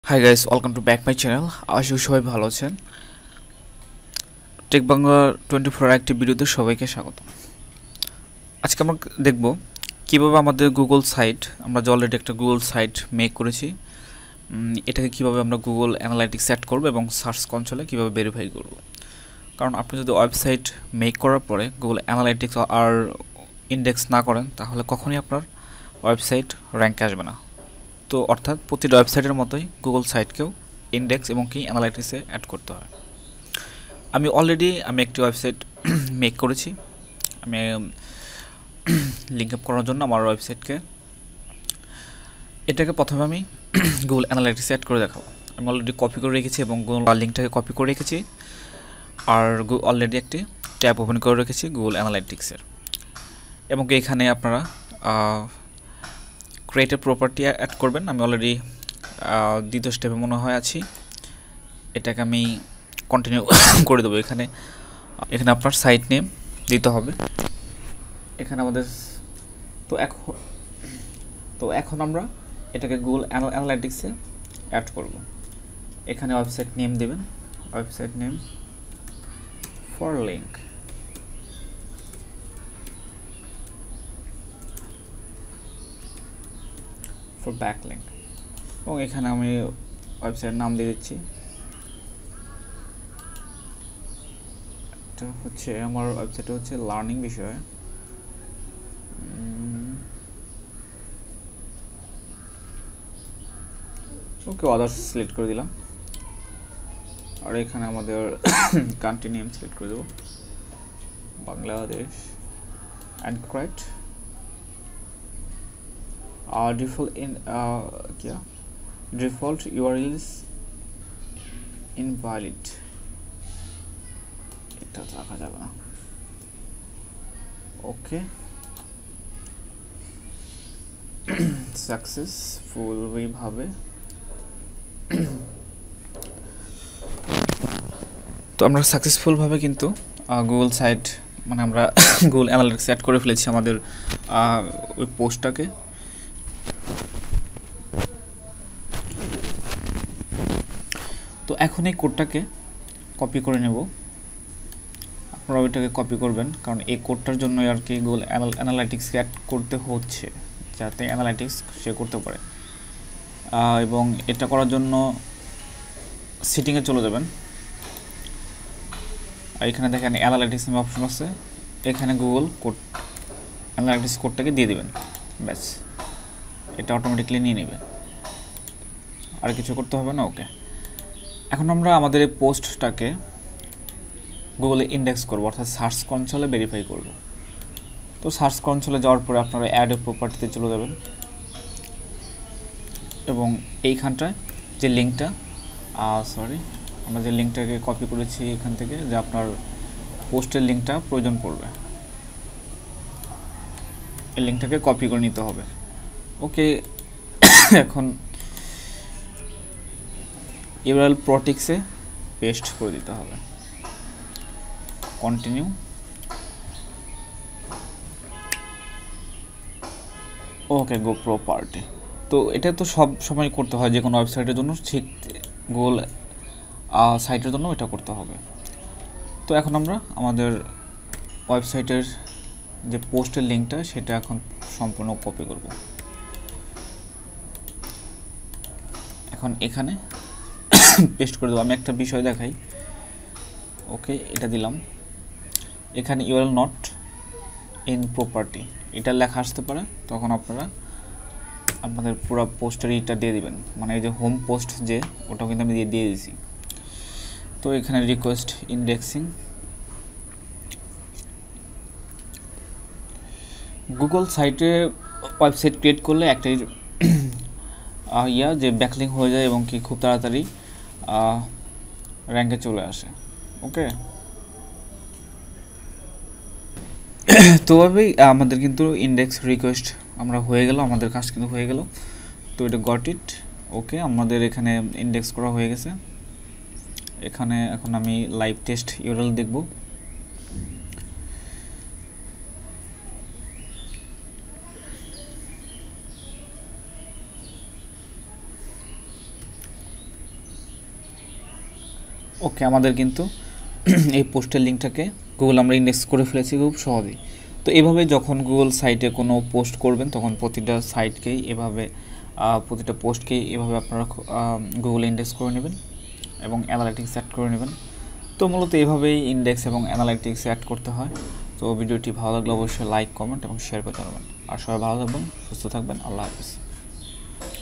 High guys, welcome to back my channel. আশা করি সবাই ভালো আছেন। টেক বাংলা 24 একটি ভিডিওতে সবাইকে স্বাগত। আজকে আমরা দেখব কিভাবে আমাদের গুগল সাইট, আমরা যে অলরেডি একটা গুগল সাইট মেক করেছি, এটাকে কিভাবে আমরা গুগল অ্যানালাইটিক্স সেট করব এবং সার্চ কনসোলে কিভাবে ভেরিফাই করব। কারণ আপনি যদি ওয়েবসাইট মেক করার পরে গুগল অ্যানালাইটিক্স আর ইন্ডেক্স না করেন, তাহলে কখনোই আপনার ওয়েবসাইট র্যাঙ্কে আসবে না। তো অর্থাৎ প্রতিটা ওয়েবসাইটের মতোই গুগল সাইটকেও ইন্ডেক্স এবং কি অ্যানালাইটিক্সে অ্যাড করতে হয়। আমি একটি ওয়েবসাইট মেক করেছি। আমি লিঙ্ক আপ করার জন্য আমার ওয়েবসাইটকে এটাকে প্রথমে আমি গুগল অ্যানালাইটিক্সে অ্যাড করে দেখাবো। আমি অলরেডি কপি করে রেখেছি এবং গুগল লিঙ্কটাকে কপি করে রেখেছি, আর অলরেডি একটি ট্যাব ওপেন করে রেখেছি গুগল অ্যানালাইটিক্সের। এবং এখানে আপনারা ক্রিয়েটিভ প্রপার্টি অ্যাড করবেন। আমি অলরেডি দ্বিতীয় স্টেপে মনে হয় আছি, এটাকে আমি কন্টিনিউ করে দেবো। এখানে আপনার সাইট নেম দিতে হবে। এখানে আমাদের এখন আমরা এটাকে গুগল অ্যানালাইটিক্সে অ্যাড করব। এখানে ওয়েবসাইট নেম দেবেন, website name for link, for back link, এবং এখানে আমি ওয়েবসাইট নাম দিয়ে দিচ্ছি। এটা হচ্ছে আমার ওয়েবসাইট হচ্ছে লার্নিং বিষয়ে। ওকে, আদার্স সিলেক্ট করে দিলাম, আর এখানে আমাদের কান্ট্রি নেম সিলেক্ট করে দেবো, Bangladesh, and ক্রাইট default URL is invalid, এটা রাখা যাবে না। ওকে, সাকসেসফুল ভাবে। তো আমরা সাকসেসফুলভাবে কিন্তু গুগল সাইট, মানে আমরা গুগল অ্যানালিটিক্স অ্যাড করে ফেলেছি আমাদের ওই পোস্টটাকে। তো এখন এই কোডটাকে কপি করে নেব। আপনারা ওইটাকে কপি করবেন, কারণ এই কোডটার জন্য আর কি গুগল অ্যানালিটিক্সকে অ্যাড করতে হচ্ছে, যাতে অ্যানালিটিক্স সে করতে পারে। এবং এটা করার জন্য সেটিংয়ে চলে যাবেন, আর এখানে দেখেন অ্যানালিটিক্স নামে অপশন আছে। এখানে গুগল কোড অ্যানালিটিক্স কোডটাকে দিয়ে দিবেন, ব্যাস এটা অটোমেটিকলি নিয়ে নেবে, আর কিছু করতে হবে না। ওকে, এখন আমরা আমাদের এই পোস্টটাকে গুগলে ইন্ডেক্স করব, অর্থাৎ সার্চ কনসোলে ভেরিফাই করব। তো সার্চ কনসোলে যাওয়ার পরে আপনারা অ্যাড প্রপার্টিতে চলে যাবেন, এবং এইখানটায় যে লিঙ্কটা আমরা যে লিঙ্কটাকে কপি করেছি এখান থেকে, যে আপনার পোস্টের লিঙ্কটা প্রয়োজন পড়বে, এই লিঙ্কটাকে কপি করে নিতে হবে। ওকে, এখন ইউআরএল প্রটেক্সে পেস্ট করে দিতে হবে, কন্টিনিউ। ওকে, গো প্রপার্টি। তো এটা তো সব সময় করতে হয় যে কোনো ওয়েবসাইটের জন্য, ঠিক গুগল সাইটের জন্য এটা করতে হবে। তো এখন আমরা আমাদের ওয়েবসাইটের যে পোস্টের লিঙ্কটা, সেটা এখন সম্পূর্ণ কপি করব। এখন এখানে পেস্ট করে দেবো। আমি একটা বিষয় দেখাই। ওকে, এটা দিলাম। এখানে ইউআরএল নট ইন প্রপার্টি এটা লেখা আসতে পারে, তখন আপনারা আপনাদের পুরো পোস্টের এটা দিয়ে দিবেন, মানে এই যে হোম পোস্ট যে, ওটাও কিন্তু আমি দিয়ে দিয়েছি। তো এখানে রিকোয়েস্ট ইন্ডেক্সিং, গুগল সাইটে ওয়েবসাইট ক্রিয়েট করলে একটাই যে ব্যাকলিং হয়ে যায় এবং কি খুব তাড়াতাড়ি র্যাঙ্কে চলে আসে। ওকে, তো ভাবেই আমাদের কিন্তু ইন্ডেক্স রিকোয়েস্ট আমরা হয়ে গেল, আমাদের কাজ কিন্তু হয়ে গেল। তো এটা গট ইট। ওকে, আমাদের এখানে ইন্ডেক্স করা হয়ে গেছে। এখানে এখন আমি লাইভ টেস্ট ইউআরএল দেখব। ওকে, আমাদের কিন্তু এই পোস্টের লিঙ্কটাকে গুগল আমরা ইন্ডেক্স করে ফেলেছি খুব সহজেই। তো এইভাবে যখন গুগল সাইটে কোনো পোস্ট করবেন তখন প্রতিটা সাইটকেই এভাবে প্রতিটা পোস্টকেই এভাবে আপনারা গুগল ইন্ডেক্স করে নেবেন এবং অ্যানালাইটিক্স অ্যাড করে নেবেন। তো মূলত এভাবেই ইন্ডেক্স এবং অ্যানালাইটিক্স অ্যাড করতে হয়। তো ভিডিওটি ভালো লাগলে অবশ্যই লাইক, কমেন্ট এবং শেয়ার করতে পারবেন। আর সবাই ভালো থাকবেন, সুস্থ থাকবেন। আল্লাহ হাফেজ।